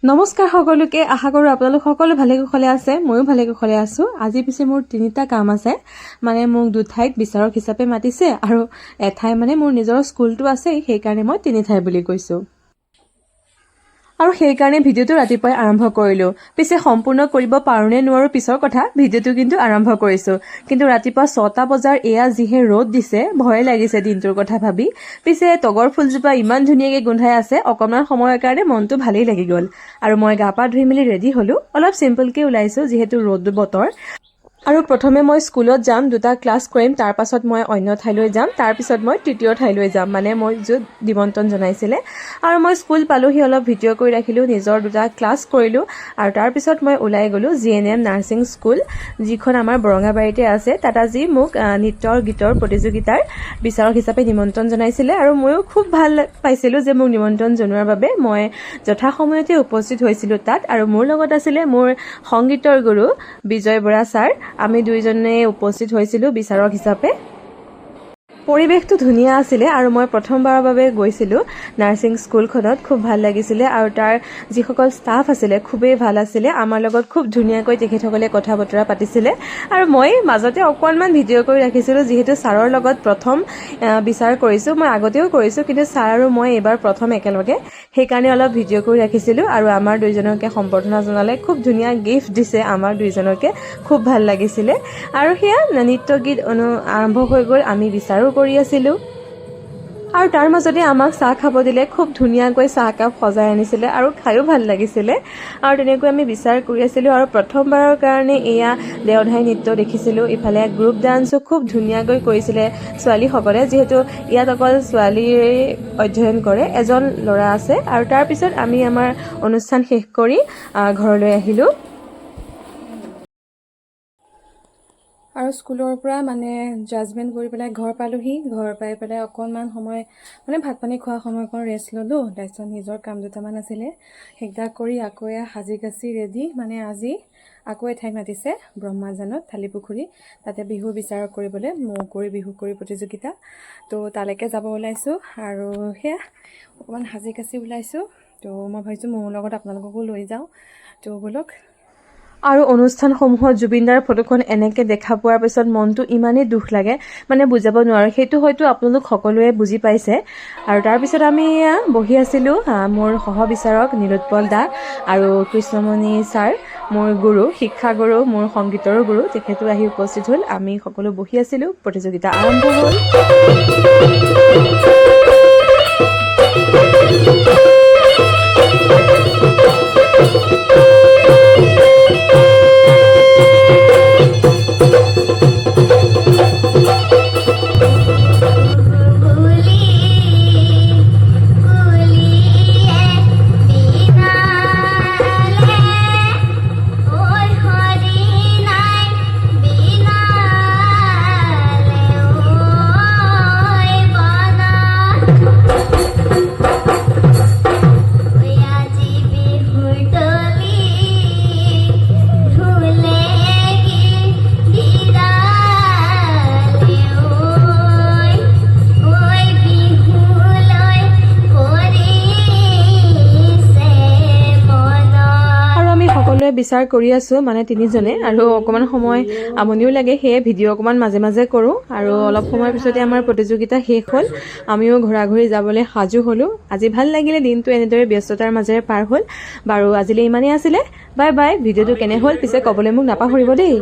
নমস্কাৰ সকলোকে আশা কৰো আপোনালোক সকলো ভালে কুশলে আছে ময়ো ভালে কুশলে আছো আজি পিছে মোৰ তিনিটা কাম আছে মানে মোক দুঠাইত বিচাৰক হিচাপে মাতিছে আৰু এঠাই মানে মোৰ নিজৰ স্কুলটো আছে সেই কাৰণে মই তিনি ঠাই বুলি কৈছো আৰু সেই কাৰণে ভিডিওটো ৰাতিপুৱাই আৰম্ভ কৰিলো পিছে সম্পূৰ্ণ কৰিব পাৰোনে নোৱাৰো পিছৰ কথা ভিডিওটো কিন্তু আৰম্ভ কৰিছো কিন্তু ৰাতিপুৱা 6টা বজাৰ এয়া যিহে ৰ'দ দিছে ভয় লাগিছে দিনটোৰ কথা ভাবি পিছে তগৰ ফুলজোপা ইমান ধুনীয়াকৈ গোন্ধাই আছে অকমান সময়ৰ কাৰণে মনটো ভালেই লাগি গল আৰু মই গা পা ধুই মেলি ৰেডি হলো অলপ সিম্পলকৈ ওলাইছো যিহেতু ৰ'দ বতৰ আৰু প্ৰথমে মই স্কুলত যাম দুটা ক্লাছ কৰিম তাৰ পাছত মই অন্য ঠাইলৈ যাম তাৰ পিছত মই তৃতীয় ঠাইলৈ যাম মানে মই য'ত নিমন্ত্ৰণ জনাইছিলে আৰু মই স্কুল পালোহি অলপ ভিডিঅ' কৰি ৰাখিলো নিজৰ দুটা ক্লাছ কৰিলো আৰু তাৰ পিছত মই ওলাই গলো জিএনএম নাৰ্ছিং স্কুল যিখন আমাৰ বৰঙাবাৰীতে আছে তাত আজি মোক নৃত্য গীতৰ প্ৰতিযোগিতাৰ বিচাৰক হিচাপে নিমন্ত্ৰণ জনাইছিলে আৰু ময়ো খুব ভাল পাইছিলো যে মোক নিমন্ত্ৰণ জনোৱাৰ বাবে মই যথা সময়তে উপস্থিত হৈছিলো তাত আৰু মোৰ লগত আছিলে মোৰ সংগীতৰ গুৰু বিজয় বৰা ছাৰ আমি দুইজনে উপস্থিত হৈছিলো বিচাৰক হিচাপে পৰিবেশটো ধুনীয়া আছিলে আৰু মই প্ৰথমবাৰৰ বাবে গৈছিলো নাৰ্ছিং স্কুলখনত খুব ভাল লাগিছিলে আৰু তাৰ যিসকল ষ্টাফ আছিলে খুবেই ভাল আছিলে আমাৰ লগত খুব ধুনীয়াকৈ তেখেতসকলে কথা বতৰা পাতিছিলে আৰু মই মাজতে অকণমান ভিডিঅ' কৰি ৰাখিছিলো যিহেতু ছাৰৰ লগত প্ৰথম বিচাৰ কৰিছো মই আগতেও কৰিছো কিন্তু ছাৰ আৰু মই এবাৰ প্ৰথম একেলগে সেইকাৰণে অলপ ভিডিঅ' কৰি ৰাখিছিলো আৰু আমাৰ দুইজনকে সম্বৰ্ধনা জনালে খুব ধুনীয়া গিফ্ট দিছে আমাৰ দুইজনকে খুব ভাল লাগিছিলে আৰু সেয়া নৃত্য গীত আৰম্ভ হৈ গ'ল আমি বিচাৰো কৰি আছিলো আৰু তাৰ মাজতে আমাক চাহ খাব দিলে খুব ধুনীয়াকৈ চাহ কাপ সজাই আনিছিলে আৰু খায়ো ভাল লাগিছিলে আৰু তেনেকৈ আমি বিচাৰ কৰি আছিলো আৰু প্ৰথমবাৰৰ কাৰণে এয়া দেওধাই নৃত্য দেখিছিলো ইফালে গ্ৰুপ ডান্সো খুব ধুনীয়াকৈ কৰিছিলে ছোৱালীসকলে যিহেতু ইয়াত অকল ছোৱালীয়ে অধ্যয়ন কৰে এজন ল'ৰা আছে আৰু তাৰ পিছত আমি আমাৰ অনুষ্ঠান শেষ কৰি ঘৰলৈ আহিলো আৰু স্কুলৰ পৰা মানে জাজমেণ্ট কৰি পেলাই ঘৰ পালোহি ঘৰ পাই পেলাই অকণমান সময় মানে ভাত পানী খোৱা সময়কণ ৰেষ্ট ল'লোঁ তাৰপিছত নিজৰ কাম দুটামান আছিলে সেইকেইটা কৰি আকৌ সাজি কাচি ৰেডি মানে আজি আকৌ এঠাইত মাতিছে ব্ৰহ্মাজানত থালিপুখুৰী তাতে বিহু বিচাৰক কৰিবলৈ মৌ কৰি বিহু কৰি প্ৰতিযোগিতা তো তালৈকে যাব ওলাইছোঁ আৰু সেয়া অকণমান সাজি কাচি ওলাইছোঁ তো মই ভাবিছোঁ মোৰ লগত আপোনালোককো লৈ যাওঁ তো ব'লক আৰু অনুষ্ঠানসমূহত জুবিনদাৰ ফটোখন এনেকৈ দেখা পোৱাৰ পিছত মনটো ইমানেই দুখ লাগে মানে বুজাব নোৱাৰো সেইটো হয়তো আপোনালোক সকলোৱে বুজি পাইছে আৰু তাৰ পিছত আমি বহি আছিলো মোৰ সহবিচাৰক নীলোৎপল দা আৰু কৃষ্ণমণি ছাৰ মোৰ গুৰু শিক্ষা গুৰু মোৰ সংগীতৰ গুৰু তেখেতো আহি উপস্থিত হ'ল আমি সকলো বহি আছিলো প্ৰতিযোগিতা আৰম্ভ হ'ল বিচাৰ কৰি আছো মানে তিনিজনে আৰু অকমান সময় আমনিও লাগে সেয়ে ভিডিঅ' অকমান মাজে মাজে কৰো আৰু অলপ সময়ৰ পিছতে আমাৰ প্ৰতিযোগিতা শেষ হ'ল আমিও ঘৰা ঘৰি যাবলৈ সাজু হলো আজি ভাল লাগিলে দিনটো এনেদৰে ব্যস্ততাৰ মাজেৰে পাৰ হ'ল বাৰু আজিলৈ ইমানেই আছিলে বাই বাই ভিডিঅ'টো কেনে হ'ল পিছে ক'বলৈ মোক নাপাহৰিব দেই